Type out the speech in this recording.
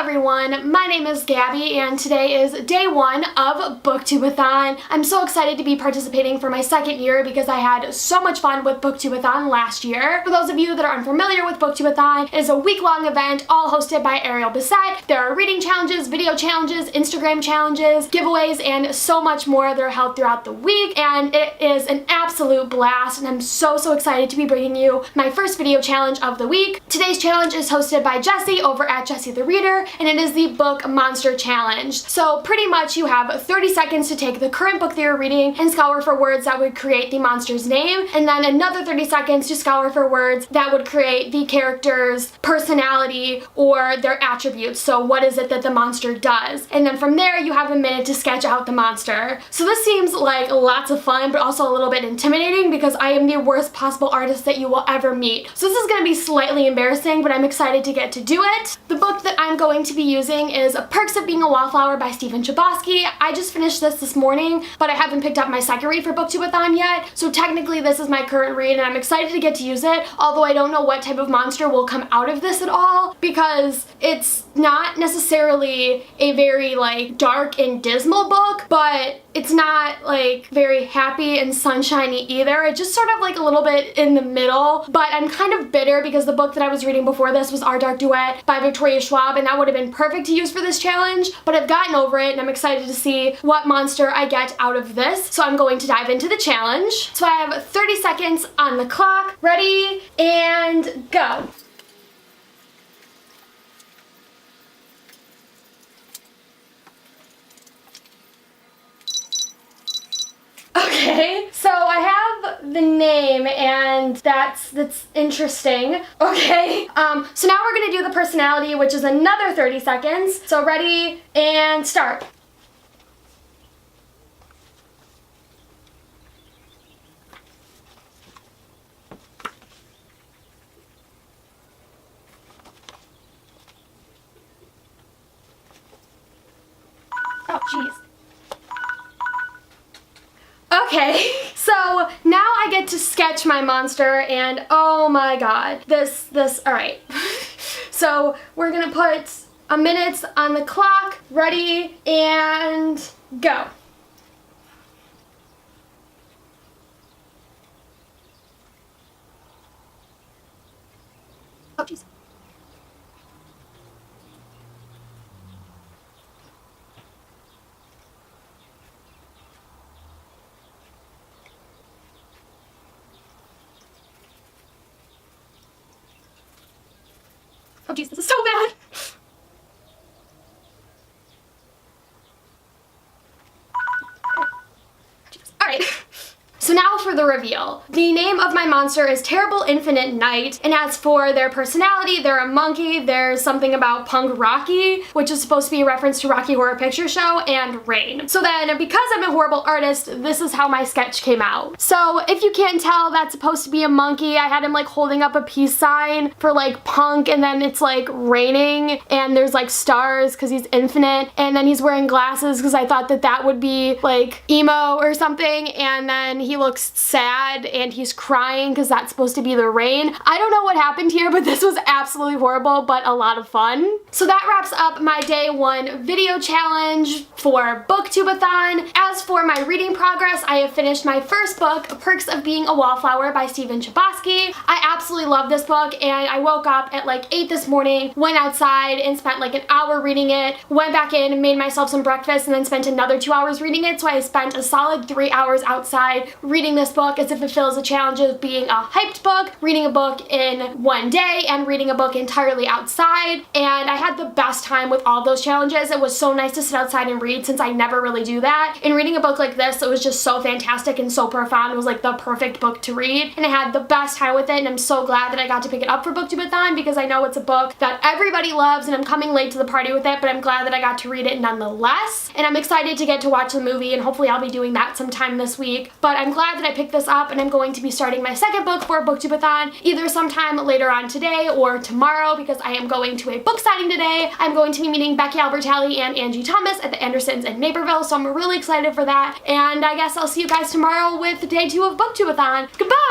everyone, my name is Gabby and today is day one of BookTubeAthon. I'm so excited to be participating for my second year because I had so much fun with BookTubeAthon last year. For those of you that are unfamiliar with BookTubeAthon, it is a week-long event all hosted by Ariel Bissett. There are reading challenges, video challenges, Instagram challenges, giveaways, and so much more that are held throughout the week, and it is an absolute blast, and I'm so excited to be bringing you my first video challenge of the week. Today's challenge is hosted by Jessie over at Jessie the Reader, and it is the Book Monster Challenge. So pretty much you have 30 seconds to take the current book that you're reading and scour for words that would create the monster's name, and then another 30 seconds to scour for words that would create the character's personality or their attributes. So what is it that the monster does? And then from there you have a minute to sketch out the monster. So this seems like lots of fun, but also a little bit intimidating because I am the worst possible artist that you will ever meet. So this is going to be slightly embarrassing, but I'm excited to get to do it. The book that I'm going to be using is Perks of Being a Wallflower by Stephen Chbosky. I just finished this morning, but I haven't picked up my second read for BookTubeAthon yet, so technically this is my current read and I'm excited to get to use it, although I don't know what type of monster will come out of this at all because it's not necessarily a very like dark and dismal book, but it's not like very happy and sunshiny either. It's just sort of like a little bit in the middle, but I'm kind of bitter because the book that I was reading before this was Our Dark Duet by Victoria Schwab, and that would have been perfect to use for this challenge, but I've gotten over it and I'm excited to see what monster I get out of this. So I'm going to dive into the challenge. So I have 30 seconds on the clock. Ready and go. Okay, so I have the name and that's interesting. Okay, so now we're gonna do the personality, which is another 30 seconds. So ready and start. Oh, jeez. Okay, so now I get to sketch my monster and oh my god, alright. So we're gonna put a minute on the clock, ready, and go. Oh jeez. Oh geez, this is so bad! Alright. So now for the reveal. The name of my monster is Terrible Infinite Night, and as for their personality, they're a monkey, there's something about punk Rocky, which is supposed to be a reference to Rocky Horror Picture Show, and rain. So then, because I'm a horrible artist, this is how my sketch came out. So if you can't tell, that's supposed to be a monkey. I had him like holding up a peace sign for like punk, and then it's like raining, and there's like stars because he's infinite, and then he's wearing glasses because I thought that that would be like emo or something, and then he looks sad and he's crying because that's supposed to be the rain. I don't know what happened here, but this was absolutely horrible, but a lot of fun. So that wraps up my day one video challenge for BookTubeAthon. As for my reading progress, I have finished my first book, Perks of Being a Wallflower by Stephen Chbosky. I absolutely love this book, and I woke up at like 8 this morning, went outside and spent like an hour reading it, went back in, made myself some breakfast, and then spent another 2 hours reading it, so I spent a solid 3 hours outside reading this book as if it feels a challenge of being a hyped book, reading a book in one day, and reading a book entirely outside, and I had the best time with all those challenges. It was so nice to sit outside and read since I never really do that, and reading a book like this, it was just so fantastic and so profound. It was like the perfect book to read, and I had the best time with it, and I'm so glad that I got to pick it up for BookTubeAthon because I know it's a book that everybody loves, and I'm coming late to the party with it, but I'm glad that I got to read it nonetheless, and I'm excited to get to watch the movie, and hopefully I'll be doing that sometime this week. But I'm glad that I picked this up, and I'm going to be starting my second book for BookTubeAthon either sometime later on today or tomorrow because I am going to a book signing today. I'm going to be meeting Becky Albertalli and Angie Thomas at the Andersons in Naperville, so I'm really excited for that, and I guess I'll see you guys tomorrow with day 2 of BookTubeAthon. Goodbye!